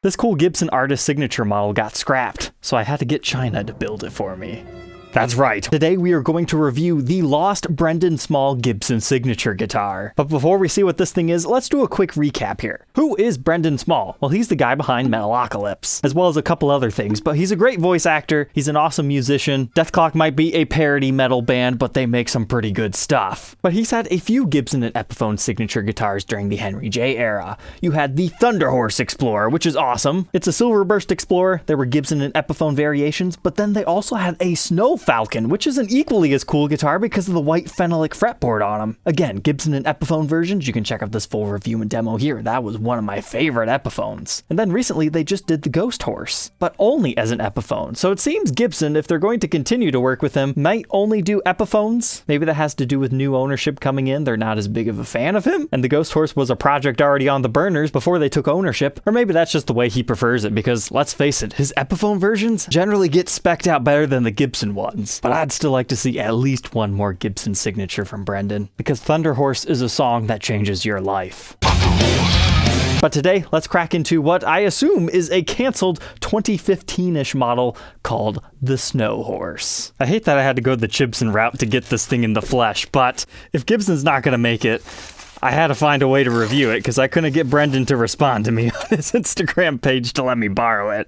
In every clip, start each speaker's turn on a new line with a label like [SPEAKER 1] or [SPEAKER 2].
[SPEAKER 1] This cool Gibson artist signature model got scrapped, so I had to get China to build it for me. That's right. Today we are going to review the lost Brenden Small Gibson signature guitar. But before we see what this thing is, let's do a quick recap here. Who is Brenden Small? Well, he's the guy behind Metalocalypse, as well as a couple other things, but he's a great voice actor, he's an awesome musician. Dethklok might be a parody metal band, but they make some pretty good stuff. But he's had a few Gibson and Epiphone signature guitars during the Henry J era. You had the Thunderhorse Explorer, which is awesome. It's a Silverburst Explorer. There were Gibson and Epiphone variations, but then they also had a Falcon, which is an equally as cool guitar because of the white phenolic fretboard on them. Again, Gibson and Epiphone versions, you can check out this full review and demo here. That was one of my favorite Epiphones. And then recently they just did the Ghost Horse, but only as an Epiphone. So it seems Gibson, if they're going to continue to work with him, might only do Epiphones. Maybe that has to do with new ownership coming in. They're not as big of a fan of him. And the Ghost Horse was a project already on the burners before they took ownership. Or maybe that's just the way he prefers it, because let's face it, his Epiphone versions generally get spec'd out better than the Gibson ones. But I'd still like to see at least one more Gibson signature from Brenden, because Thunderhorse is a song that changes your life. But today, let's crack into what I assume is a canceled 2015-ish model called the Snowhorse. I hate that I had to go the Chibson route to get this thing in the flesh, but if Gibson's not going to make it, I had to find a way to review it because I couldn't get Brenden to respond to me on his Instagram page to let me borrow it.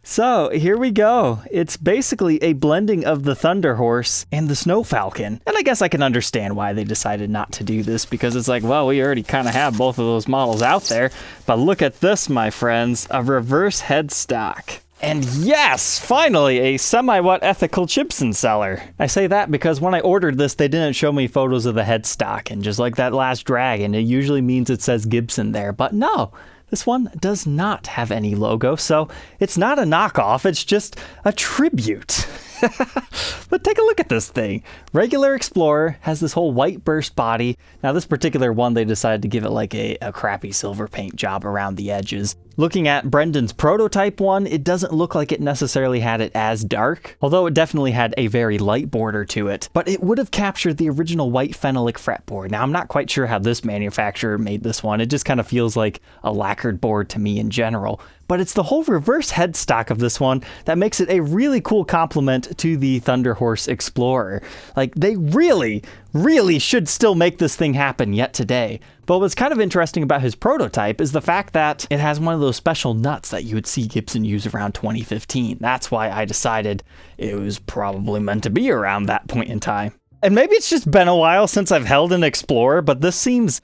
[SPEAKER 1] So here we go. It's basically a blending of the Thunderhorse and the Snow Falcon. And I guess I can understand why they decided not to do this, because it's like, well, we already kind of have both of those models out there. But look at this, my friends, a reverse headstock. And yes, finally, a semi-what ethical Chibson seller. I say that because when I ordered this, they didn't show me photos of the headstock. And just like that last Dragon, it usually means it says Gibson there. But no. This one does not have any logo, so it's not a knockoff, it's just a tribute. But take a look at this thing. Regular Explorer has this whole white burst body. Now this particular one, they decided to give it like a crappy silver paint job around the edges. Looking at Brenden's prototype one, it doesn't look like it necessarily had it as dark, although it definitely had a very light border to it, but it would have captured the original white phenolic fretboard. Now I'm not quite sure how this manufacturer made this one. It just kind of feels like a lacquered board to me in general. But it's the whole reverse headstock of this one that makes it a really cool complement to the Thunderhorse Explorer. Like, they really should still make this thing happen yet today. But what's kind of interesting about his prototype is the fact that it has one of those special nuts that you would see Gibson use around 2015. That's why I decided it was probably meant to be around that point in time. And maybe it's just been a while since I've held an Explorer, but this seems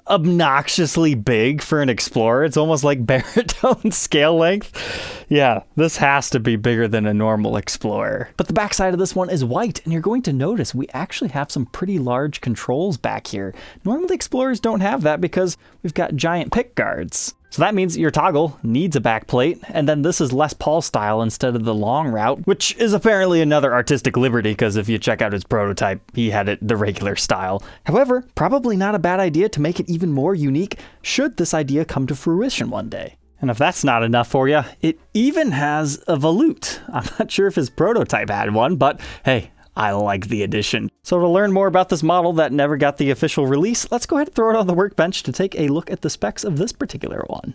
[SPEAKER 1] obnoxiously big for an Explorer. It's almost like baritone scale length. Yeah, this has to be bigger than a normal Explorer. But the backside of this one is white, and you're going to notice we actually have some pretty large controls back here. Normally Explorers don't have that because we've got giant pick guards. So that means your toggle needs a back plate, and then this is Les Paul style instead of the long route, which is apparently another artistic liberty, because if you check out his prototype, he had it the regular style. However, probably not a bad idea to make it even more unique should this idea come to fruition one day. And if that's not enough for you, it even has a volute. I'm not sure if his prototype had one, but hey, I like the addition. So to learn more about this model that never got the official release, let's go ahead and throw it on the workbench to take a look at the specs of this particular one.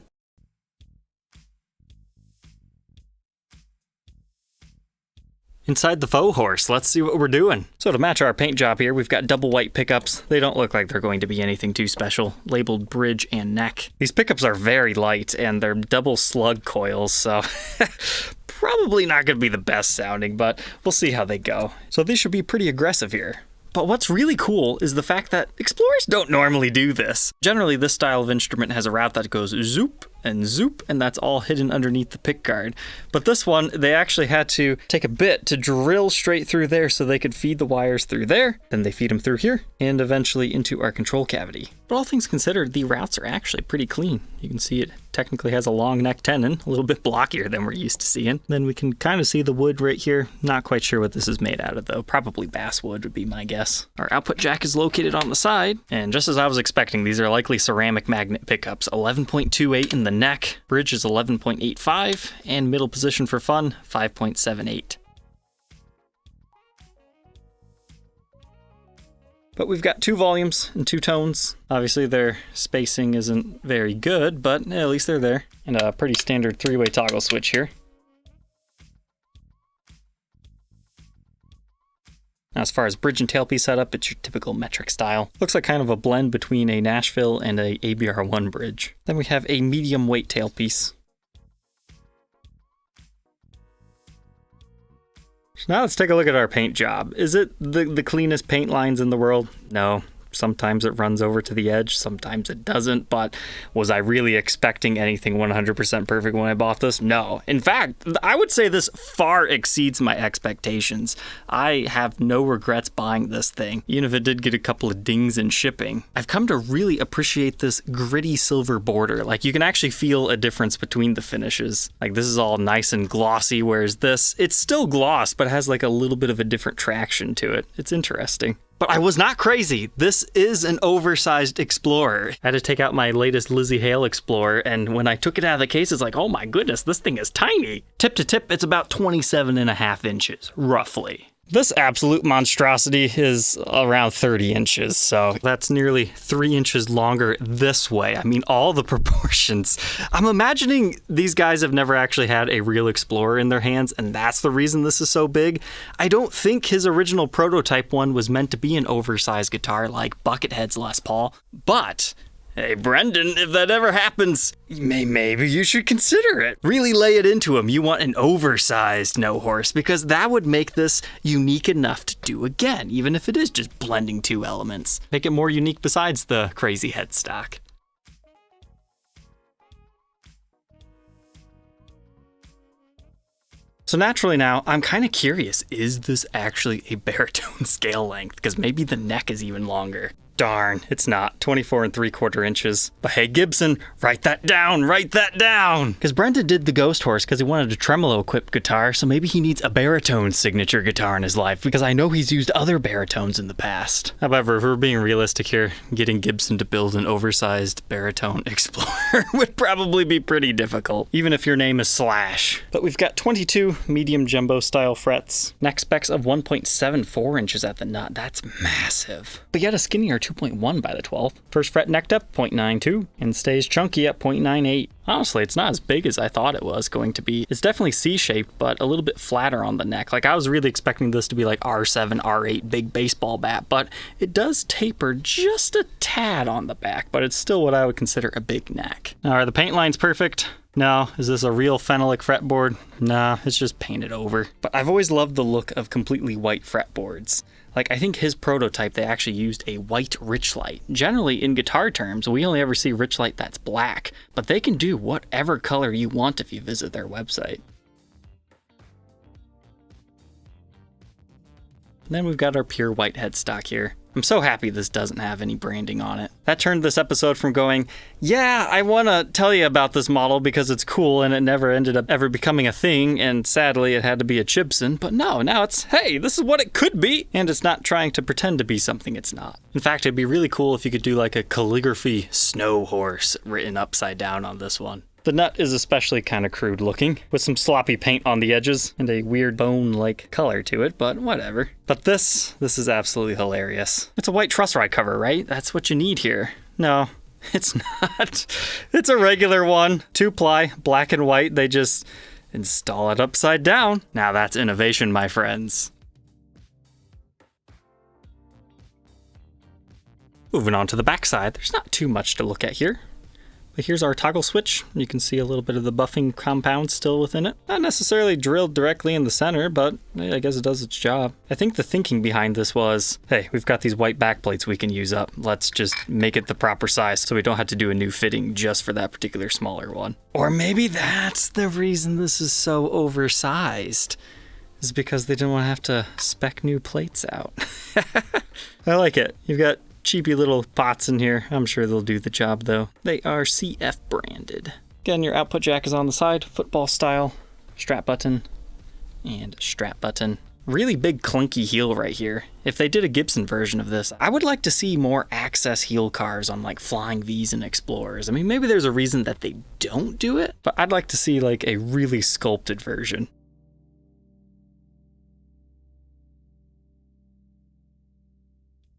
[SPEAKER 1] Inside the faux horse, let's see what we're doing. So to match our paint job here, we've got double white pickups. They don't look like they're going to be anything too special. Labeled bridge and neck. These pickups are very light and they're double slug coils, so probably not going to be the best sounding, but we'll see how they go. So these should be pretty aggressive here. But what's really cool is the fact that Explorers don't normally do this. Generally, this style of instrument has a route that goes zoop, and that's all hidden underneath the pick guard. But this one, they actually had to take a bit to drill straight through there so they could feed the wires through there, then they feed them through here, and eventually into our control cavity. But all things considered, the routes are actually pretty clean. You can see it technically has a long neck tenon, a little bit blockier than we're used to seeing. Then we can kind of see the wood right here. Not quite sure what this is made out of though. Probably basswood would be my guess. Our output jack is located on the side, and just as I was expecting, these are likely ceramic magnet pickups. 11.28 in the neck, bridge is 11.85, and middle position for fun, 5.78. But we've got 2 volumes and 2 tones. Obviously their spacing isn't very good, but at least they're there. And a pretty standard 3-way toggle switch here. Now, as far as bridge and tailpiece setup, it's your typical metric style. Looks like kind of a blend between a Nashville and a ABR1 bridge. Then we have a medium weight tailpiece. Now let's take a look at our paint job. Is it the cleanest paint lines in the world? No. Sometimes it runs over to the edge, sometimes it doesn't, but was I really expecting anything 100% perfect when I bought this? No. In fact, I would say this far exceeds my expectations. I have no regrets buying this thing, even if it did get a couple of dings in shipping. I've come to really appreciate this gritty silver border. Like, you can actually feel a difference between the finishes. Like, this is all nice and glossy, whereas this, it's still gloss, but it has like a little bit of a different traction to it. It's interesting. But I was not crazy. This is an oversized Explorer. I had to take out my latest Lizzie Hale Explorer, and when I took it out of the case, it's like, oh my goodness, this thing is tiny. Tip to tip, it's about 27.5 inches, roughly. This absolute monstrosity is around 30 inches, so that's nearly 3 inches longer this way. I mean, all the proportions. I'm imagining these guys have never actually had a real Explorer in their hands, and that's the reason this is so big. I don't think his original prototype one was meant to be an oversized guitar like Buckethead's Les Paul, but hey, Brendon, if that ever happens, maybe you should consider it. Really lay it into him. You want an oversized Snowhorse, because that would make this unique enough to do again, even if it is just blending 2 elements. Make it more unique besides the crazy headstock. So naturally now, I'm kind of curious, is this actually a baritone scale length? Because maybe the neck is even longer. Darn, it's not. 24 3/4 inches. But hey, Gibson, write that down, write that down! Because Brendon did the Ghost Horse because he wanted a tremolo-equipped guitar, so maybe he needs a baritone signature guitar in his life, because I know he's used other baritones in the past. However, if we're being realistic here, getting Gibson to build an oversized baritone Explorer would probably be pretty difficult, even if your name is Slash. But we've got 22 medium jumbo style frets, neck specs of 1.74 inches at the nut. That's massive. But yet a skinnier 2.1 by the 12th. First fret necked up 0.92 and stays chunky at 0.98. Honestly, it's not as big as I thought it was going to be. It's definitely C-shaped, but a little bit flatter on the neck. Like, I was really expecting this to be like R7, R8, big baseball bat, but it does taper just a tad on the back, but it's still what I would consider a big neck. Now, are the paint lines perfect? No. Is this a real phenolic fretboard? Nah, it's just painted over. But I've always loved the look of completely white fretboards. Like, I think his prototype, they actually used a white Richlight. Generally, in guitar terms, we only ever see Richlight that's black, but they can do whatever color you want if you visit their website. And then we've got our pure white headstock here. I'm so happy this doesn't have any branding on it. That turned this episode from going, yeah, I want to tell you about this model because it's cool and it never ended up ever becoming a thing, and sadly it had to be a Chibson, but no, now it's, hey, this is what it could be, and it's not trying to pretend to be something it's not. In fact, it'd be really cool if you could do like a calligraphy Snowhorse written upside down on this one. The nut is especially kind of crude looking, with some sloppy paint on the edges and a weird bone-like color to it, but whatever. But this is absolutely hilarious. It's a white truss rod cover, right? That's what you need here. No, it's not. It's a regular one. 2-ply, black and white. They just install it upside down. Now that's innovation, my friends. Moving on to the backside, there's not too much to look at here. But here's our toggle switch. You can see a little bit of the buffing compound still within it. Not necessarily drilled directly in the center, but I guess it does its job. I think the thinking behind this was, hey, we've got these white backplates we can use up. Let's just make it the proper size so we don't have to do a new fitting just for that particular smaller one. Or maybe that's the reason this is so oversized, is because they didn't want to have to spec new plates out. I like it. You've got cheapy little pots in here. I'm sure they'll do the job though. They are CF branded. Again, your output jack is on the side, football style, strap button, and strap button. Really big clunky heel right here. If they did a Gibson version of this, I would like to see more access heel cars on like Flying V's and Explorers. I mean, maybe there's a reason that they don't do it, but I'd like to see like a really sculpted version.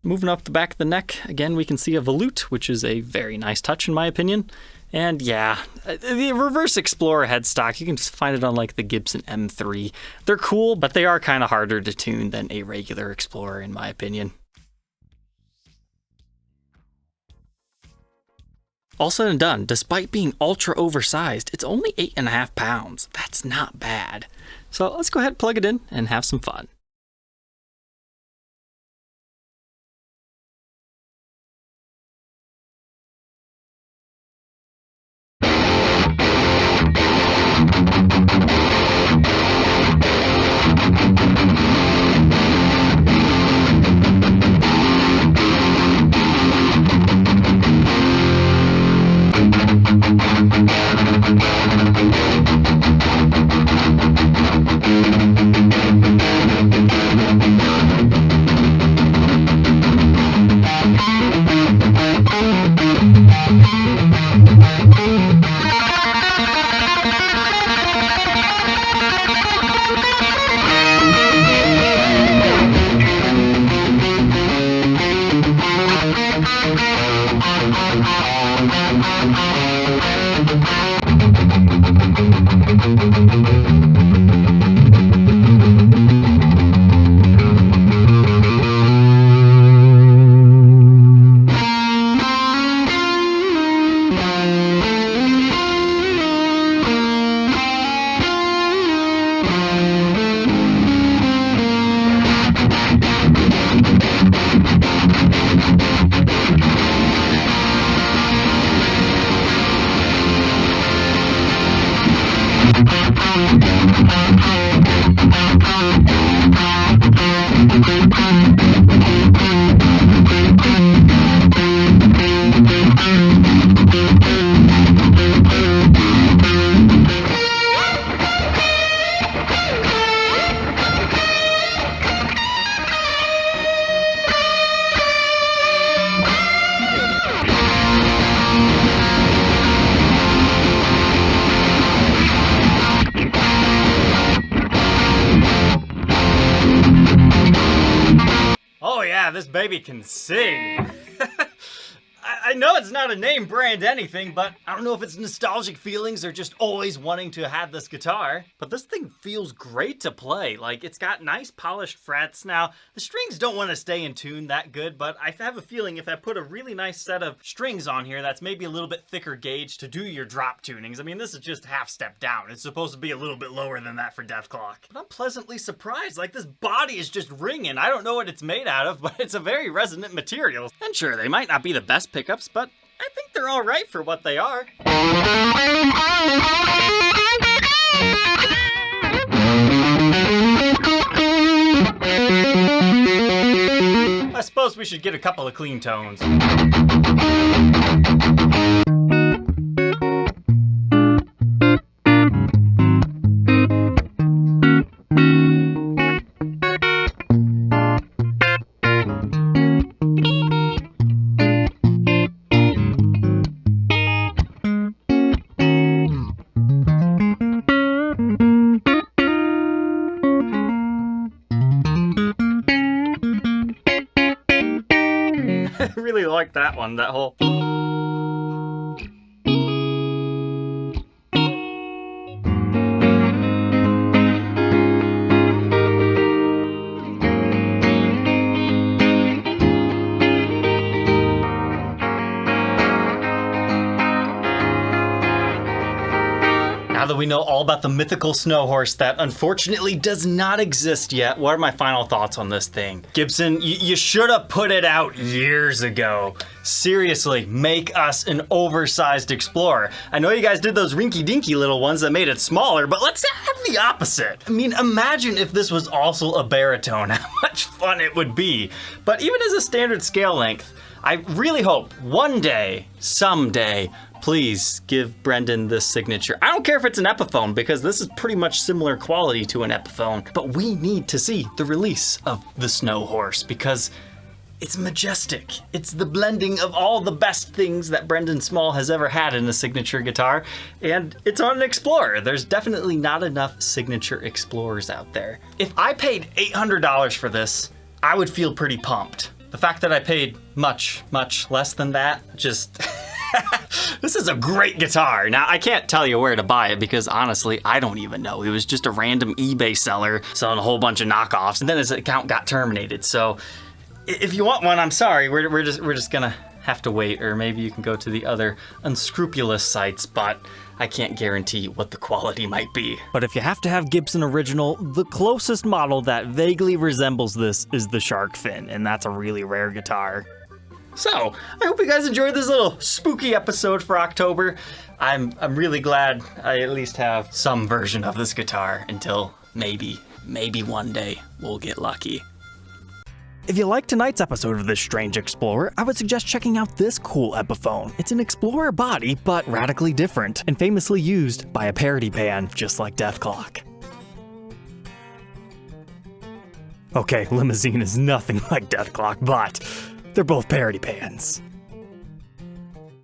[SPEAKER 1] Moving up the back of the neck, again, we can see a volute, which is a very nice touch in my opinion. And yeah, the Reverse Explorer headstock, you can just find it on like the Gibson M3. They're cool, but they are kind of harder to tune than a regular Explorer in my opinion. All said and done, despite being ultra oversized, it's only 8.5 pounds. That's not bad. So let's go ahead, plug it in, and have some fun.
[SPEAKER 2] Oh yeah, this baby can sing. I know it's not a name brand anything, but I don't know if it's nostalgic feelings or just always wanting to have this guitar. But this thing feels great to play. Like, it's got nice polished frets. Now, the strings don't want to stay in tune that good, but I have a feeling if I put a really nice set of strings on here that's maybe a little bit thicker gauge to do your drop tunings. I mean, this is just half step down. It's supposed to be a little bit lower than that for Dethklok. But I'm pleasantly surprised. Like, this body is just ringing. I don't know what it's made out of, but it's a very resonant material. And sure, they might not be the best pickups, but I think they're all right for what they are. I suppose we should get a couple of clean tones. I really like that one, that whole... Now that we know all about the mythical Snowhorse that unfortunately does not exist yet, what are my final thoughts on this thing? Gibson, you should have put it out years ago. Seriously, make us an oversized Explorer. I know you guys did those rinky-dinky little ones that made it smaller, but let's have the opposite. I mean, imagine if this was also a baritone, how much fun it would be. But even as a standard scale length, I really hope one day, someday, please give Brendon this signature. I don't care if it's an Epiphone, because this is pretty much similar quality to an Epiphone, but we need to see the release of the Snowhorse because it's majestic. It's the blending of all the best things that Brenden Small has ever had in a signature guitar, and it's on an Explorer. There's definitely not enough signature Explorers out there. If I paid $800 for this, I would feel pretty pumped. the fact that I paid much, much less than that, just... This is a great guitar. Now, I can't tell you where to buy it because honestly, I don't even know. He was just a random eBay seller selling a whole bunch of knockoffs, and then his account got terminated. So if you want one, I'm sorry. We're just gonna have to wait, or maybe you can go to the other unscrupulous sites, but I can't guarantee what the quality might be.
[SPEAKER 1] But if you have to have Gibson original, the closest model that vaguely resembles this is the shark fin, and that's a really rare guitar.
[SPEAKER 2] So, I hope you guys enjoyed this little spooky episode for October. I'm really glad I at least have some version of this guitar until maybe one day we'll get lucky.
[SPEAKER 1] If you liked tonight's episode of this strange Explorer, I would suggest checking out this cool Epiphone. It's an Explorer body, but radically different, and famously used by a parody band just like Dethklok. Okay, Limousine is nothing like Dethklok, but they're both parody bands.